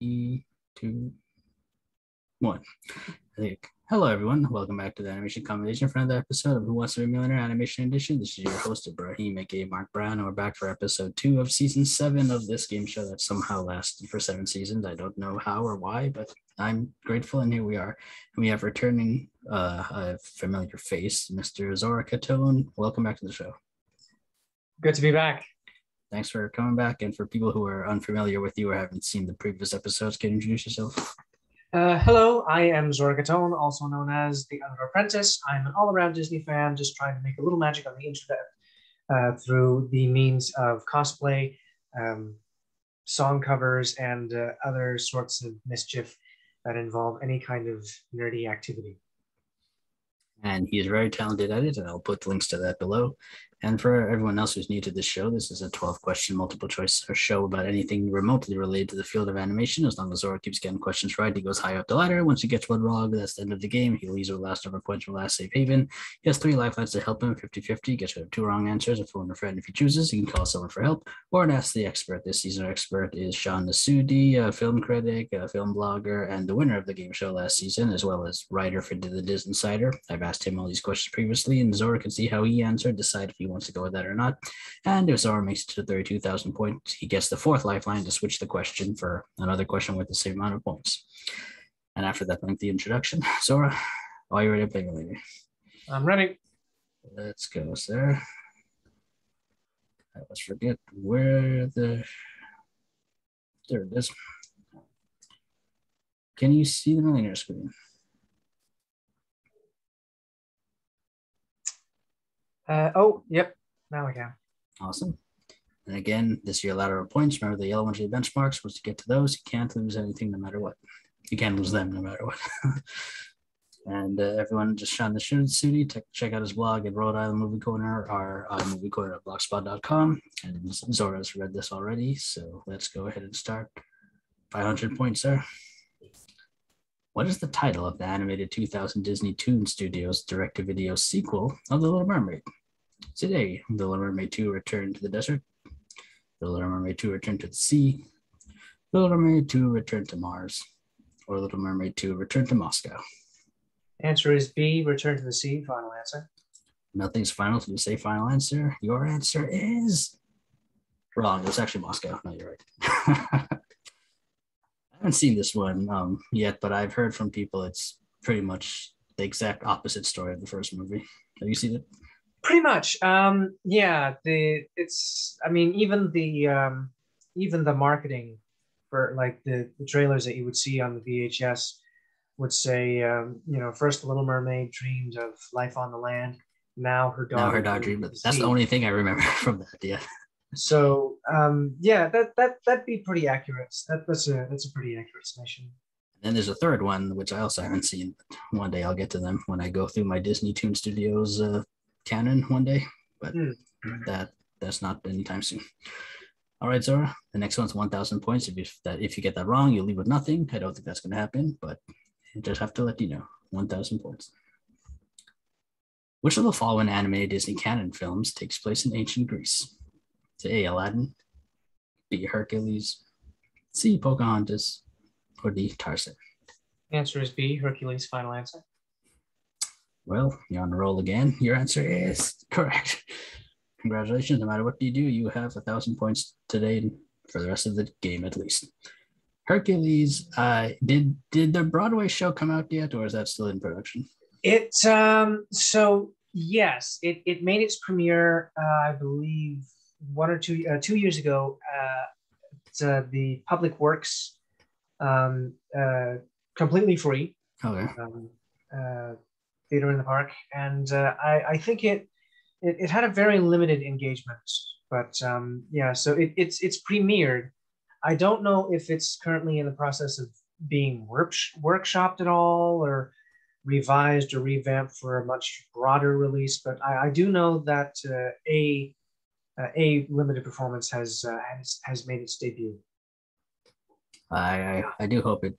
3, 2, 1. I think. Hello, everyone. Welcome back to the Animation Combination for another episode of Who Wants to Be a Millionaire Animation Edition. This is your host, Ibrahim, aka Mark Brown, and we're back for episode 2 of season 7 of this game show that somehow lasted for 7 seasons. I don't know how or why, but I'm grateful, and here we are. We have returning a familiar face, Mr. Zora Catone. Welcome back to the show. Good to be back. Thanks for coming back, and for people who are unfamiliar with you or haven't seen the previous episodes, can you introduce yourself? Hello, I am Zora Catone, also known as the Under Apprentice. I'm an all-around Disney fan, just trying to make a little magic on the internet through the means of cosplay, song covers, and other sorts of mischief that involve any kind of nerdy activity. And he is very talented at it, and I'll put links to that below. And for everyone else who's new to this show, this is a 12-question multiple choice show about anything remotely related to the field of animation. As long as Zora keeps getting questions right, he goes high up the ladder. Once he gets one wrong, that's the end of the game. He leaves with last over points for last safe haven. He has 3 lifelines to help him, 50-50. Gets rid of 2 wrong answers, a phone a friend if he chooses. He can call someone for help or ask the expert. This season, our expert is Sean Nasudi, a film critic, a film blogger, and the winner of the game show last season, as well as writer for the Disney Insider. I've asked him all these questions previously, and Zora can see how he answered, decide if he wants to go with that or not. And if Zora makes it to 32,000 points, he gets the 4th lifeline to switch the question for another question with the same amount of points. And after that lengthy introduction, Zora, are you ready to play later? I'm ready. Let's go, sir. I always forget where there it is. Can you see the millionaire screen? Yep. Now I can. Awesome. And again, this year ladder of points. Remember the yellow ones are the benchmarks. Once you get to those, you can't lose anything no matter what. You can't lose them no matter what. And everyone just Sean the Sudi, check out his blog at Rhode Island Movie Corner, our movie corner at blogspot.com. And Zora's read this already, so let's go ahead and start. 500 points, sir. What is the title of the animated 2000 Disney Toon Studios direct-to-video sequel of The Little Mermaid? Today, The Little Mermaid 2 Return to the Desert, The Little Mermaid 2 Return to the Sea, The Little Mermaid 2 Return to Mars, or Little Mermaid 2 Return to Moscow. Answer is B, Return to the Sea. Final answer. Nothing's final, so you say final answer. Your answer is wrong. It's actually Moscow. No, you're right. I haven't seen this one yet, but I've heard from people it's pretty much the exact opposite story of the first movie. Have you seen it? Pretty much. Even the marketing for like the trailers that you would see on the VHS would say, first the Little Mermaid dreamed of life on the land. Now her daughter dreamed. That's the only thing I remember from that. Yeah. So that'd be pretty accurate. That's a pretty accurate summation. And then there's a third one, which I also haven't seen. But one day I'll get to them when I go through my Disney Toon Studios canon one day, but that's not anytime soon. All right, Zora, the next one's 1,000 points. If you get that wrong, you'll leave with nothing. I don't think that's going to happen, but I just have to let you know. 1,000 points. Which of the following animated Disney canon films takes place in ancient Greece? A, Aladdin, B, Hercules, C, Pocahontas, or D, Tarzan? Answer is B, Hercules. Final answer. Well, you're on a roll again. Your answer is correct. Congratulations. No matter what you do, you have 1,000 points today for the rest of the game at least. Hercules, did the Broadway show come out yet, or is that still in production? So yes, it made its premiere, I believe, 1 or 2 years ago. The Public Works, completely free. Okay. Theater in the Park, and I think it had a very limited engagement, but so it's premiered. I don't know if it's currently in the process of being workshopped at all or revised or revamped for a much broader release, but I do know that a limited performance has made its debut. I do hope it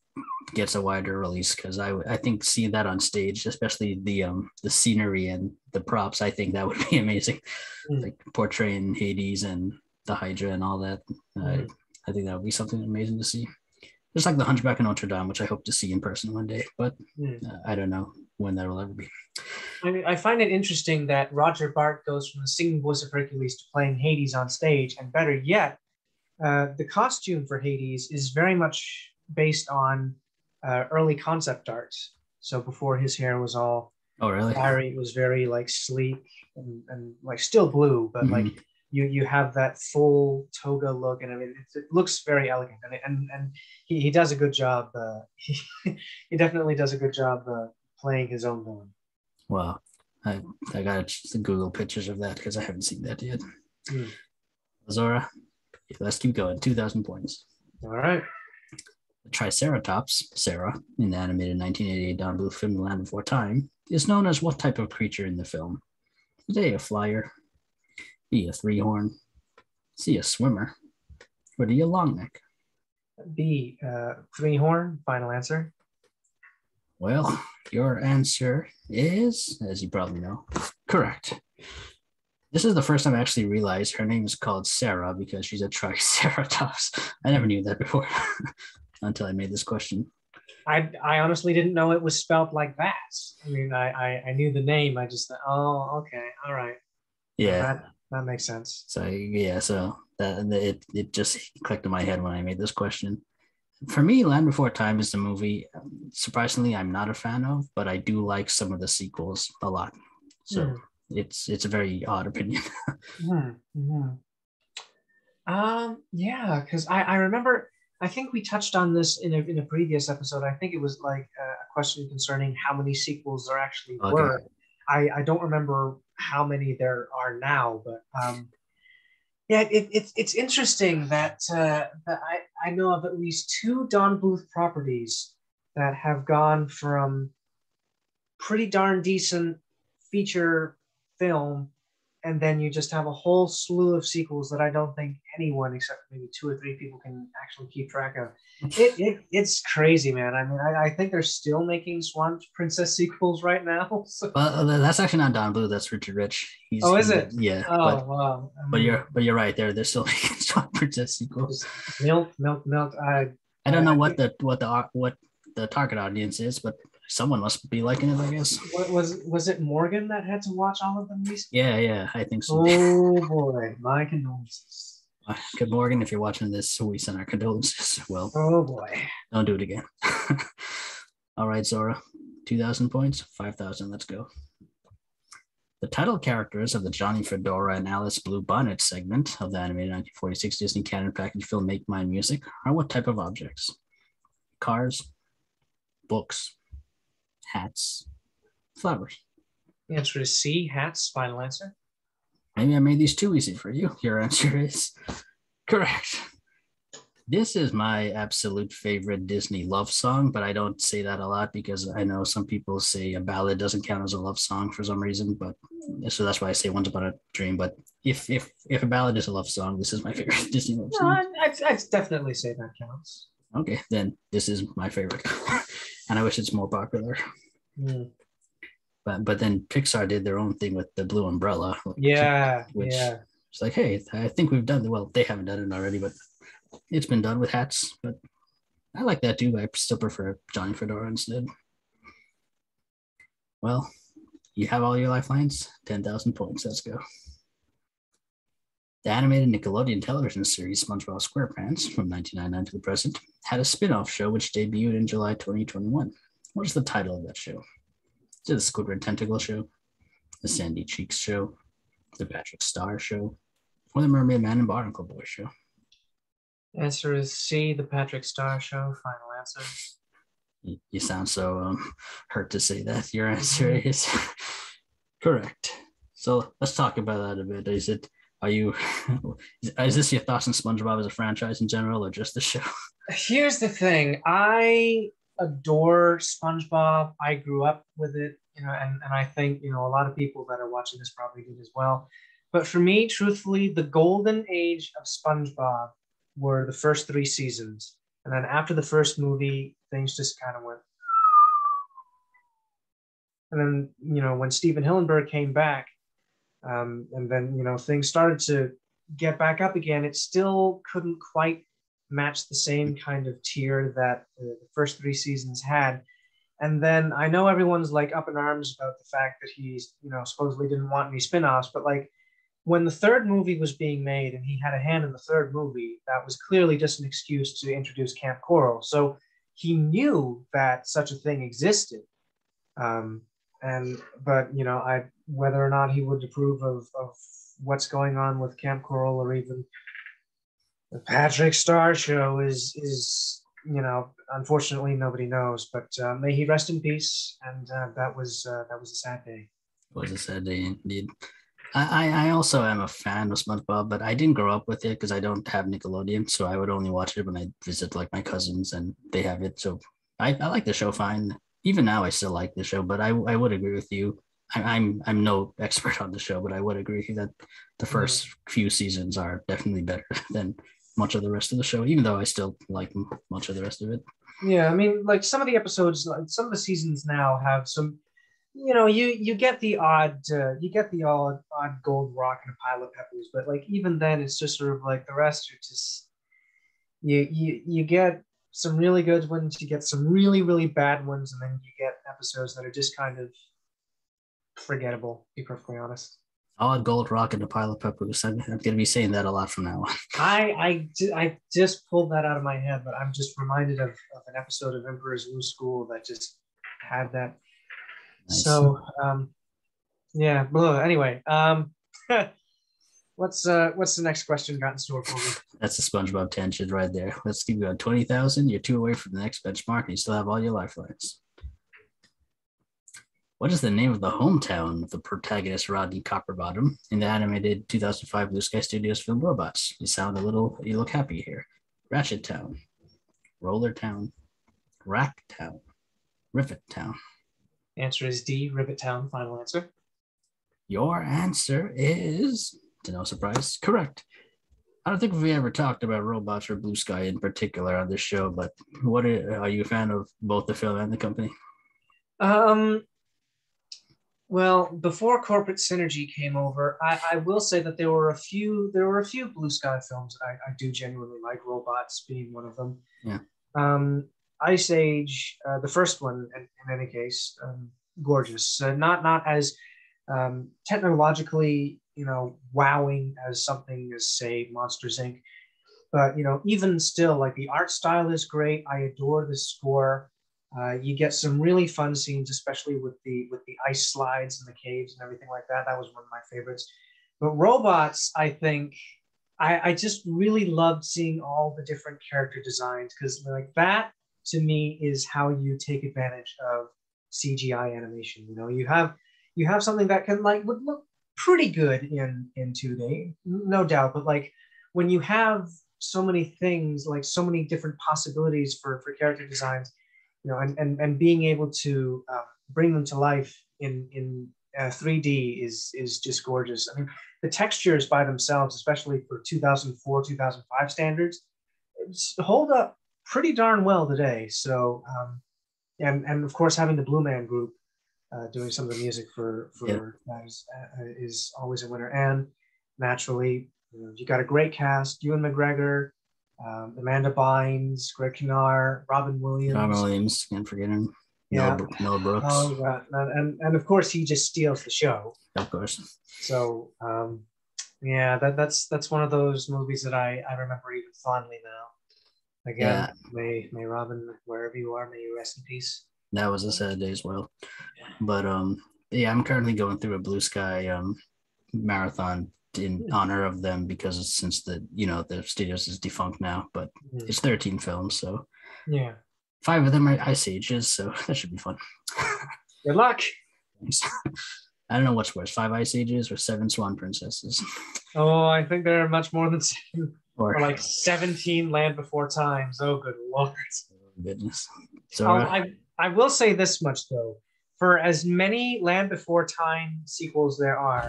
gets a wider release, because I think seeing that on stage, especially the scenery and the props, I think that would be amazing. Like portraying Hades and the Hydra and all that. I think that would be something amazing to see. Just like the Hunchback of Notre Dame, which I hope to see in person one day, but Hmm. I don't know when that will ever be. I mean, I find it interesting that Roger Bart goes from the singing voice of Hercules to playing Hades on stage, and better yet, the costume for Hades is very much based on early concept art. So before his hair was all Oh, really? wiry, it was very like sleek and like still blue, but like Mm-hmm. you have that full toga look, and I mean it looks very elegant, and he does a good job. He definitely does a good job playing his own villain. Well, I I got to Google pictures of that because I haven't seen that yet. Hmm. Zora, let's keep going. 2,000 points. All right. The Triceratops, Sarah, in the animated 1988 Don Bluth film The Land Before Time, is known as what type of creature in the film? Is A, a flyer, B, a three-horn, C, a swimmer, or D, a long neck? B, three horn. Final answer. Well, your answer is, as you probably know, correct. This is the first time I actually realized her name is called Sarah because she's a Triceratops. I never knew that before until I made this question. I honestly didn't know it was spelled like that. I mean, I knew the name. I just thought, oh, okay, all right. Yeah. That makes sense. So yeah, so that it just clicked in my head when I made this question. For me, Land Before Time is the movie. Surprisingly, I'm not a fan of, but I do like some of the sequels a lot. So Hmm. it's a very odd opinion. Hmm. Hmm. Yeah, because I remember, I think we touched on this in a previous episode. I think it was like a question concerning how many sequels there actually Okay. were. I don't remember how many there are now, but yeah, it's interesting that I know of at least two Don Bluth properties that have gone from pretty darn decent feature film, and then you just have a whole slew of sequels that I don't think anyone except maybe two or three people can actually keep track of. It's crazy, man. I mean, I think they're still making Swan Princess sequels right now. So. Well, that's actually not Don Blue. That's Richard Rich. Oh, is He's it? yeah, Oh, wow. but you're right there. They're still making Swan Princess sequels. Just milk, milk, milk. I don't know I what think the target audience is, but someone must be liking it, I guess. what was it Morgan that had to watch all of them recently? Yeah, I think so. Oh boy, my condolences. Good Morgan, if you're watching this, we send our condolences. Well, Oh boy. don't do it again. All right, Zora, 2,000 points, 5,000. Let's go. The title characters of the Johnny Fedora and Alice Blue Bonnet segment of the animated 1946 Disney Canon package film Make Mine Music are what type of objects? Cars, books, hats, flowers. The answer is C, hats. Final answer. Maybe I made these too easy for you. Your answer is correct. This is my absolute favorite Disney love song, but I don't say that a lot because I know some people say a ballad doesn't count as a love song for some reason. But so that's why I say Once Upon a Dream. But if a ballad is a love song, this is my favorite Disney love No, song. I'd definitely say that counts. Okay, then this is my favorite, and I wish it's more popular. Mm. But then Pixar did their own thing with the Blue Umbrella. Yeah, which yeah. it's like, hey, I think we've done well. They haven't done it already, but it's been done with hats. But I like that too. I still prefer Johnny Fedora instead. Well, you have all your lifelines. 10,000 points. Let's go. The animated Nickelodeon television series SpongeBob SquarePants from 1999 to the present had a spin-off show which debuted in July 2021. What is the title of that show? Is it the Squidward Tentacle Show, the Sandy Cheeks Show, the Patrick Star Show, or the Mermaid Man and Barnacle Boy Show? Answer is C, the Patrick Star Show. Final answer. You sound so hurt to say that. Your answer is correct. So let's talk about that a bit. Is this your thoughts on SpongeBob as a franchise in general or just the show? Here's the thing. I adore SpongeBob. I grew up with it, and I think, a lot of people that are watching this probably did as well. But for me, truthfully, the golden age of SpongeBob were the first three seasons. And then after the first movie, things just kind of went. And then, when Steven Hillenburg came back, and then, things started to get back up again, it still couldn't quite match the same kind of tier that the first three seasons had. And then I know everyone's like up in arms about the fact that he's, supposedly didn't want any spin-offs, but like when the third movie was being made and he had a hand in the third movie, that was clearly just an excuse to introduce Camp Coral. So he knew that such a thing existed. But whether or not he would approve of what's going on with Camp Coral or even the Patrick Star Show is unfortunately nobody knows. But may he rest in peace. And that was a sad day. It was a sad day indeed. I also am a fan of SpongeBob, but I didn't grow up with it because I don't have Nickelodeon, so I would only watch it when I visit like my cousins and they have it. So I like the show fine. Even now, I still like the show, but I would agree with you. I'm no expert on the show, but I would agree that the first few seasons are definitely better than much of the rest of the show, even though I still like much of the rest of it. Yeah, I mean, like some of the episodes, some of the seasons now have some. You get the odd gold rock and a pile of peppers, but like even then, it's just sort of like the rest are just you get some really good ones, you get some really really bad ones, and then you get episodes that are just kind of forgettable. To be perfectly honest. Odd gold rock and a pile of peppers. I'm going to be saying that a lot from now on. I just pulled that out of my head, but I'm just reminded of an episode of Emperor's New School that just had that. Nice. So, yeah. Anyway, what's the next question got in store for me? That's a SpongeBob tangent right there. Let's keep going. 20,000. You're 2 away from the next benchmark, and you still have all your lifelines. What is the name of the hometown of the protagonist Rodney Copperbottom in the animated 2005 Blue Sky Studios film Robots? You look happy here. Ratchet Town, Roller Town, Rack Town, Rivet Town. Answer is D, Rivet Town. Final answer. Your answer is, to no surprise, correct. I don't think we ever talked about robots or Blue Sky in particular on this show, but are you a fan of both the film and the company? Well, before corporate synergy came over, I will say that there were a few Blue Sky films that I do genuinely like, Robots being one of them. Yeah. Ice Age, the first one, in any case, gorgeous. Not as technologically, wowing as something as, say, Monsters Inc. But even still, like the art style is great. I adore the score. You get some really fun scenes, especially with the ice slides and the caves and everything like that. That was one of my favorites. But Robots, I think, I just really loved seeing all the different character designs, because like that to me is how you take advantage of CGI animation. You have something that would look pretty good in 2D, no doubt. But like when you have so many things, like so many different possibilities for character designs, and being able to bring them to life in 3D is just gorgeous. I mean, the textures by themselves, especially for 2004, 2005 standards, hold up pretty darn well today. So, and of course, having the Blue Man Group doing some of the music for that is always a winner. And naturally, you got a great cast: Ewan McGregor, Amanda Bynes, Greg Kinnear, Robin Williams. Can't forget him. Yeah. Mel Brooks. Oh, yeah. And of course, he just steals the show. Of course. So, yeah, that's one of those movies that I remember even fondly now. Again, may Robin, wherever you are, may you rest in peace. That was a sad day as well. But yeah, I'm currently going through a Blue Sky marathon in honor of them, because since the studios is defunct now, but it's 13 films, so yeah, 5 of them are Ice Ages, so that should be fun. Good luck. Thanks. I don't know what's worse, 5 Ice Ages or 7 Swan Princesses. Oh, I think there are much more than 7, or like 17 Land Before Times. Oh, good Lord. Oh, goodness. So I will say this much though: for as many Land Before Time sequels there are,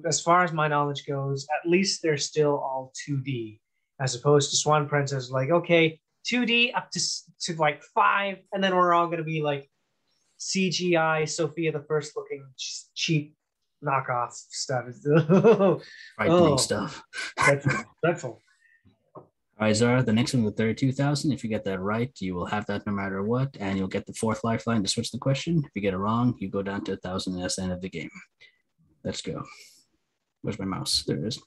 as far as my knowledge goes, at least they're still all 2D, as opposed to Swan Princess. Like, okay, 2D up to like 5, and then we're all going to be like CGI Sophia the First looking cheap knockoff stuff. Frightening stuff. Dreadful. All All right, Zara, the next one with 32,000. If you get that right, you will have that no matter what, and you'll get the fourth lifeline to switch the question. If you get it wrong, you go down to 1,000, and that's the end of the game. Let's go. Where's my mouse? There it is.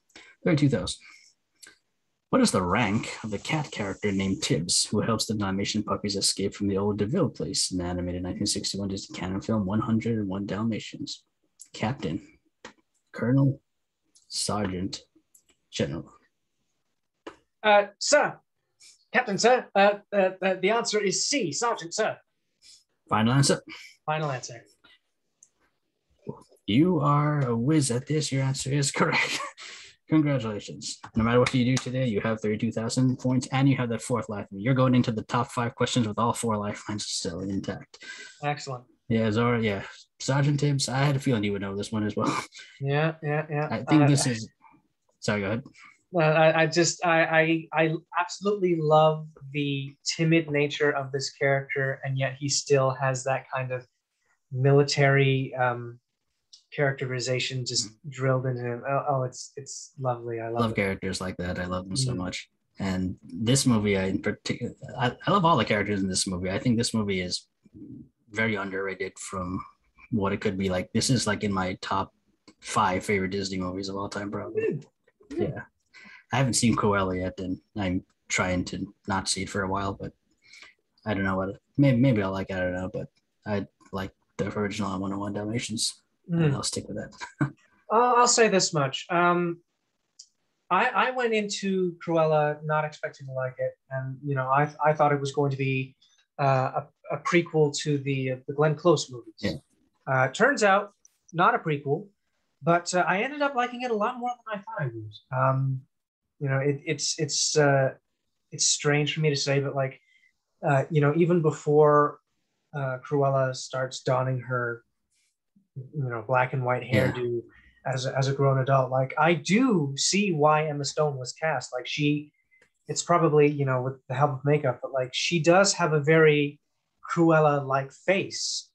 32,000. What is the rank of the cat character named Tibbs, who helps the Dalmatian puppies escape from the old DeVille place in the animated 1961 Disney canon film 101 Dalmatians? Captain, Colonel, Sergeant, General. Sir, Captain, sir, the answer is C, Sergeant, sir. Final answer? Final answer. You are a whiz at this. Your answer is correct. Congratulations. No matter what you do today, you have 32,000 points and you have that fourth lifeline. You're going into the top 5 questions with all 4 lifelines still intact. Excellent. Yeah, Zora, yeah. Sergeant Tibbs, I had a feeling you would know this one as well. Yeah. I think this is... Sorry, go ahead. I absolutely love the timid nature of this character, and yet he still has that kind of military characterization just drilled into him. It's lovely. I love characters like that. I love them so much. And this movie, in particular, I love all the characters in this movie. I think this movie is very underrated from what it could be. Like, this is like in my top 5 favorite Disney movies of all time, probably. Yeah. I haven't seen Cruella yet, and I'm trying to not see it for a while, but I don't know what. Maybe I'll like it. I don't know, but I like the original 101 Dalmatians. And I'll stick with that. I'll say this much. I went into Cruella not expecting to like it, and I thought it was going to be a prequel to the Glenn Close movies. Yeah. Turns out not a prequel, but I ended up liking it a lot more than I thought I would. It's strange for me to say, but like, even before Cruella starts donning her, black and white hairdo as a grown adult, like, I do see why Emma Stone was cast. Like, it's probably, with the help of makeup, but like, she does have a very Cruella-like face,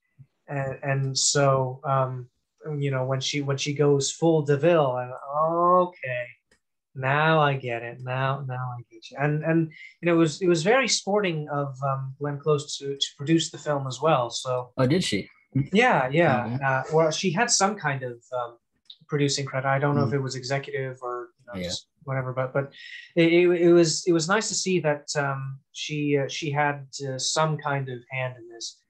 and so when she goes full DeVille, I'm okay. Now I get it. Now I get you. And it was very sporting of Glenn Close to produce the film as well. So did she? Yeah. Okay. Well, she had some kind of producing credit. I don't know if it was executive or just whatever, but it was nice to see that she had some kind of hand in this,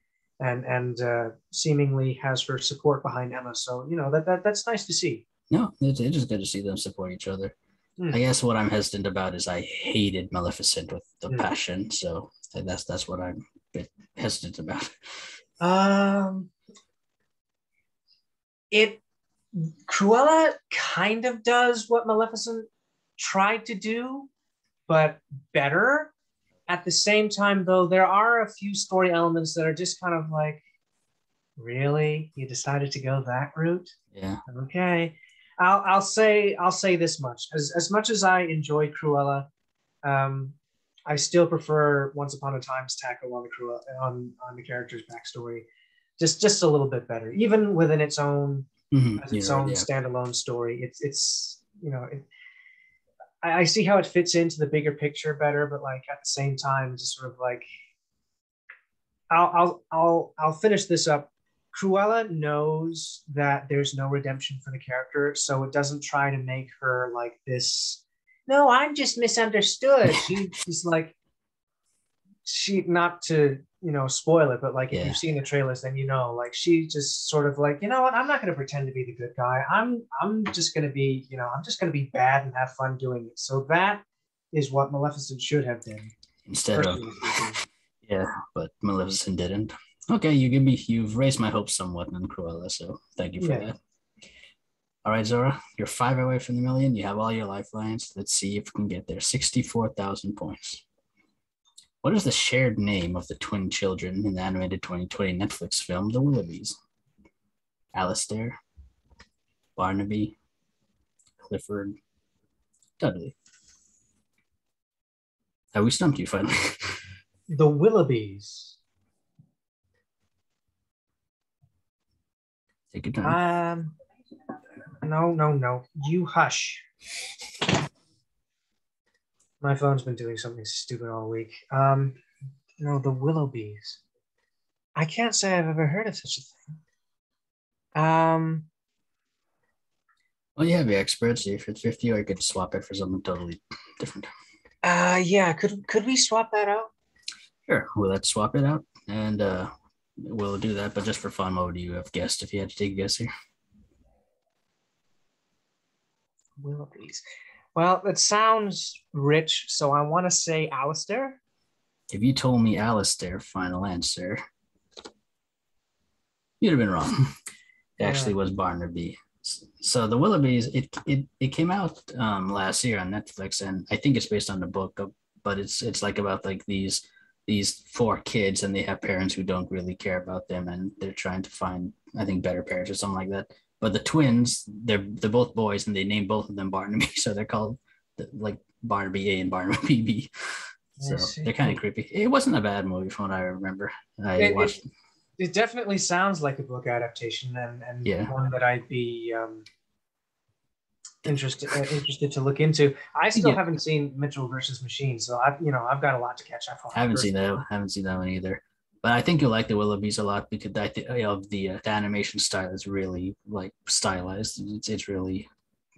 and seemingly has her support behind Emma. So that's nice to see. No, it's just good to see them support each other. I guess what I'm hesitant about is I hated Maleficent with the passion, so that's what I'm a bit hesitant about. Cruella kind of does what Maleficent tried to do, but better. At the same time, though, there are a few story elements that are just kind of like, really? You decided to go that route? Yeah. Okay. I'll say this much. As much as I enjoy Cruella, I still prefer Once Upon a Time's tackle on the Cruella on the character's backstory, just a little bit better, even within its own standalone story. I see how it fits into the bigger picture better, but like at the same time, just sort of like, I'll finish this up. Cruella knows that there's no redemption for the character, so it doesn't try to make her like this. No, I'm just misunderstood. She's like, not to spoil it, but like if you've seen the trailers, then like she just sort of like, what, I'm not going to pretend to be the good guy. I'm just going to be I'm just going to be bad and have fun doing it. So that is what Maleficent should have been instead of but Maleficent didn't. Okay, you've raised my hopes somewhat on Cruella, so thank you for that. All right, Zora, you're 5 away from the million. You have all your lifelines. Let's see if we can get there. 64,000 points. What is the shared name of the twin children in the animated 2020 Netflix film, The Willoughbys? Alistair, Barnaby, Clifford, Dudley. Have we stumped you finally? The Willoughbys. Take your time. No. You hush. My phone's been doing something stupid all week. No, the Willoughbys. I can't say I've ever heard of such a thing. Well, you have your experts. If it's 50, or you could swap it for something totally different. Yeah. Could we swap that out? Sure. Well, let's swap it out, and we'll do that. But just for fun, what would you have guessed if you had to take a guess here? Willoughbys. Well, it sounds rich, so I want to say Alistair. If you told me Alistair, final answer, you'd have been wrong. It actually was Barnaby. So the Willoughbys, it came out last year on Netflix, and I think it's based on the book, but it's like about like these four kids, and they have parents who don't really care about them, and they're trying to find, I think, better parents or something like that. But the twins, they're both boys, and they name both of them Barnaby, so they're called like Barnaby A and Barnaby B. So they're kind of creepy. It wasn't a bad movie from what I remember. I watched. It definitely sounds like a book adaptation, and one that I'd be interested to look into. I still haven't seen Mitchell versus Machine, so I've got a lot to catch up on. I haven't seen that one either. But I think you'll like the Willoughbys a lot because I think of the animation style is really like stylized. It's really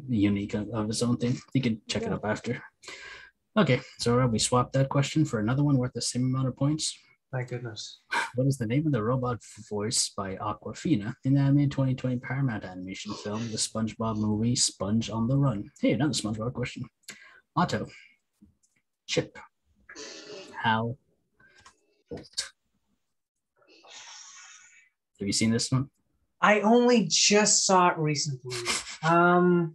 unique of its own thing. You can check it up after. Okay, so we swapped that question for another one worth the same amount of points. My goodness. What is the name of the robot voiced by Awkwafina in the animated 2020 Paramount animation film, the SpongeBob movie Sponge on the Run? Hey, another SpongeBob question. Otto, Chip, Hal, Bolt. Have you seen this one? I only just saw it recently. And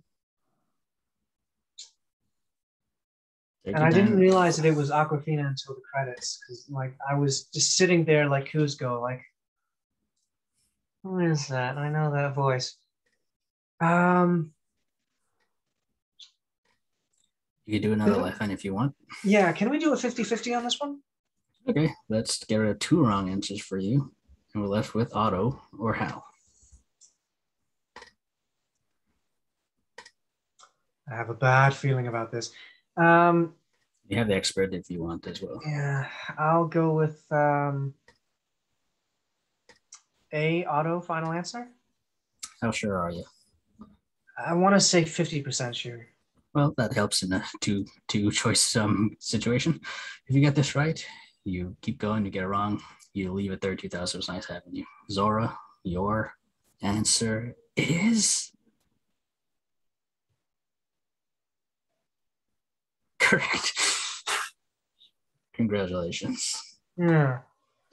I didn't realize that it was Awkwafina until the credits, because like I was just sitting there like Kuzco, like, who is that? I know that voice. You can do another lifeline if you want. Yeah, can we do a 50-50 on this one? Okay, let's get rid of two wrong answers for you. And we're left with Otto or Hal. I have a bad feeling about this. You have the expert if you want as well. Yeah, I'll go with A, Otto, final answer. How sure are you? I want to say 50% sure. Well, that helps in a two choice situation. If you get this right, you keep going. You get it wrong, you leave at 32,000. It was nice having you. Zora, your answer is correct. Congratulations. Yeah.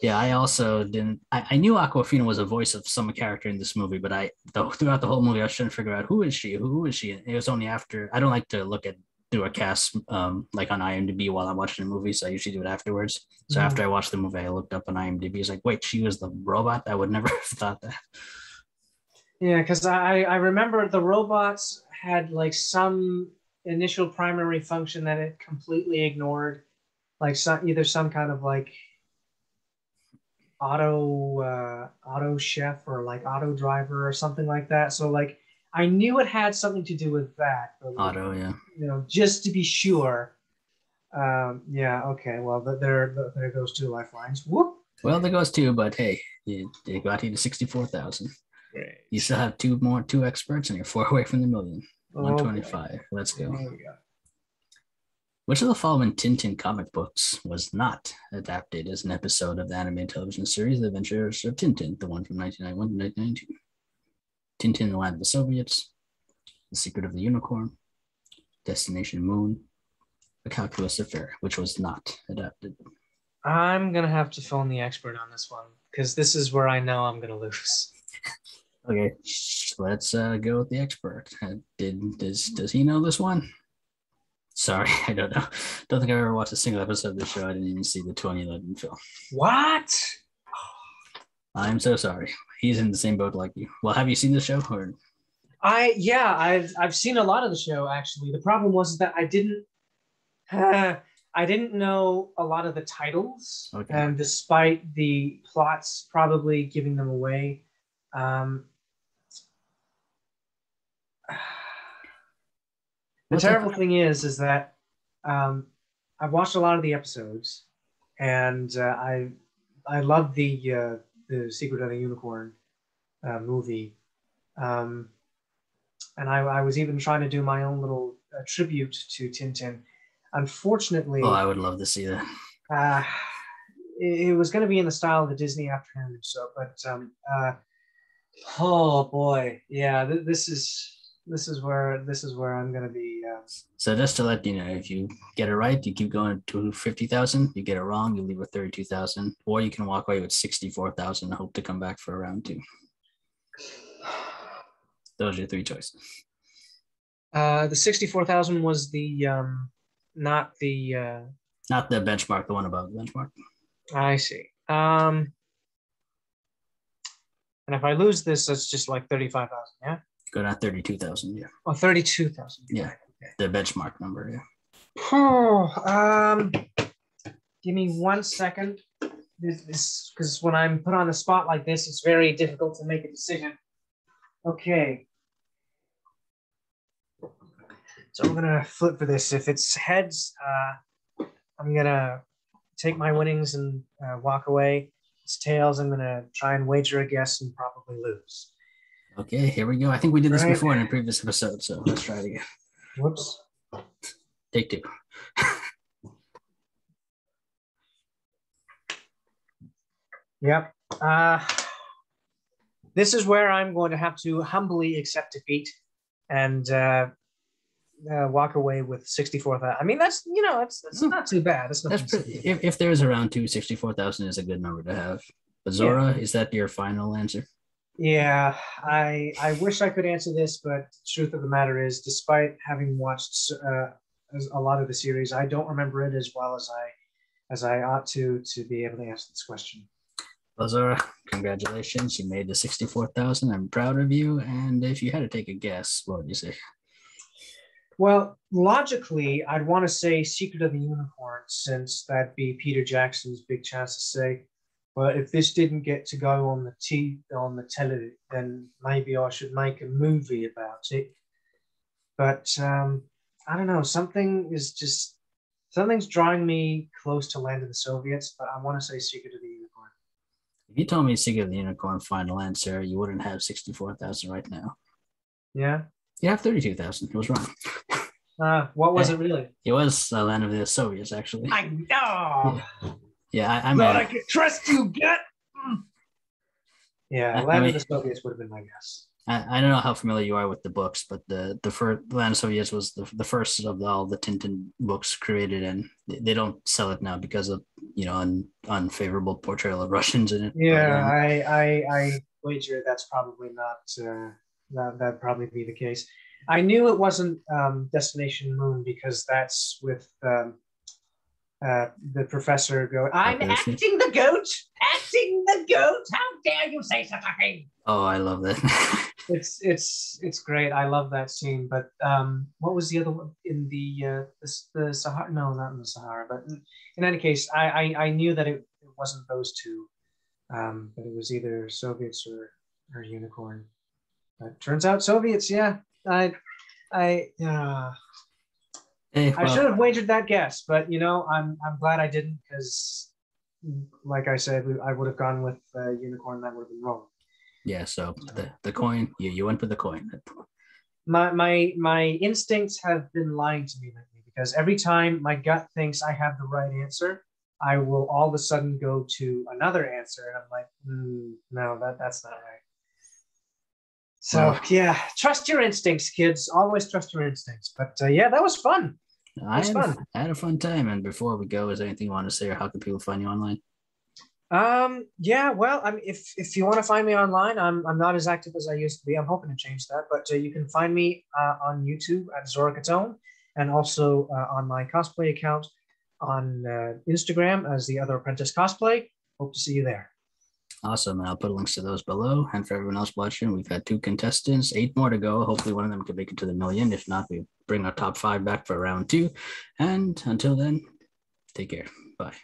Yeah, I also didn't. I knew Awkwafina was a voice of some character in this movie, but throughout the whole movie, I was trying to figure out who is she? Who is she? And it was only after. I don't like to look at through a cast like on IMDb while I'm watching a movie, so I usually do it afterwards. So after I watched the movie, I looked up on IMDb. It's like, wait, she was the robot? I would never have thought that. Yeah, because I remember the robots had like some initial primary function that it completely ignored, like either some kind of like auto chef or like auto driver or something like that. So like I knew it had something to do with that. But, Auto, yeah. Just to be sure. Yeah. Okay. Well, there goes two lifelines. Whoop. Well, there goes two, but hey, you got you to 64,000. Great. You still have two experts, and you're 4 away from the million. 125. Okay. Let's go. There we go. Which of the following Tintin comic books was not adapted as an episode of the animated television series The Adventures of Tintin, the one from 1991 to 1992? Tintin in the Land of the Soviets, The Secret of the Unicorn, Destination Moon, A Calculus Affair, which was not adapted. I'm going to have to phone the expert on this one, because this is where I know I'm going to lose. Okay, let's go with the expert. Does he know this one? Sorry, I don't know. Don't think I've ever watched a single episode of the show. I didn't even see the 2011 film. What? I'm so sorry. He's in the same boat like you. Well, have you seen the show? Or I've seen a lot of the show actually. The problem was that I didn't know a lot of the titles, and despite the plots probably giving them away. The terrible thing is that I've watched a lot of the episodes, and I love the Secret of the Unicorn movie. And I was even trying to do my own little tribute to Tintin. Unfortunately, Oh, I would love to see that. It was going to be in the style of the Disney afternoon. So, but oh boy, yeah, this is where I'm going to be. So just to let you know, if you get it right, you keep going to 50,000. You get it wrong, you leave with 32,000, or you can walk away with 64,000 and hope to come back for round 2. Those are your 3 choices. The 64,000 was the not the benchmark, the one above the benchmark. I see. And if I lose this, that's just like 35,000, yeah? Go down 32,000, yeah. Oh, 32,000. Yeah, okay. The benchmark number, yeah. Give me 1 second. This because when I'm put on the spot like this, it's very difficult to make a decision. Okay. So I'm gonna flip for this. If it's heads, I'm gonna take my winnings and walk away. If it's tails, I'm gonna try and wager a guess and probably lose. Okay, here we go. I think we did this before in a previous episode, so let's try it again. Whoops. Take 2. Yep. This is where I'm going to have to humbly accept defeat and walk away with 64,000. I mean, that's not too bad. If there's a round 2, 64,000 is a good number to have. But Zora, is that your final answer? Yeah, I wish I could answer this, but the truth of the matter is, despite having watched a lot of the series, I don't remember it as well as I ought to be able to answer this question. Well, Zora, congratulations. You made the 64,000. I'm proud of you. And if you had to take a guess, what would you say? Well, logically, I'd want to say Secret of the Unicorn, since that'd be Peter Jackson's big chance to say. But if this didn't get to go on the telly, then maybe I should make a movie about it. But I don't know. Something's drawing me close to Land of the Soviets. But I want to say Secret of the Unicorn. If you told me Secret of the Unicorn final answer, you wouldn't have 64,000 right now. Yeah. You have 32,000. It was wrong. What was it really? It was Land of the Soviets, actually. I know. Yeah, I'm thought I could trust you, gut. Yeah, Land of the Soviets would have been my guess. I don't know how familiar you are with the books, but the first Land of Soviets was the first of all the Tintin books created, and they don't sell it now because of unfavorable portrayal of Russians in it. Yeah, but, I wager that's probably not that'd probably be the case. I knew it wasn't Destination Moon because that's with the professor going, I'm acting the goat. How dare you say such a thing? Oh, I love that. It's great. I love that scene. But what was the other one in the Sahara? No, not in the Sahara. But in any case, I knew that it wasn't those two. But it was either Soviets or Unicorn. But turns out Soviets. Yeah, I should have wagered that guess, but I'm glad I didn't, because, like I said, I would have gone with Unicorn. That would have been wrong. Yeah. So the coin, you went with the coin. My instincts have been lying to me lately, because every time my gut thinks I have the right answer, I will all of a sudden go to another answer, and I'm like, no, that's not right. So yeah, trust your instincts, kids. Always trust your instincts. But yeah, that was fun. I had a fun time. And before we go, is there anything you want to say, or how can people find you online? Yeah, well, I mean, if you want to find me online, I'm not as active as I used to be. I'm hoping to change that, but you can find me on YouTube at Zora Catone, and also on my cosplay account on Instagram as The Other Apprentice Cosplay. Hope to see you there. Awesome. And I'll put links to those below. And for everyone else watching, we've had 2 contestants, 8 more to go. Hopefully one of them can make it to the million. If not, we bring our top 5 back for round 2. And until then, take care. Bye.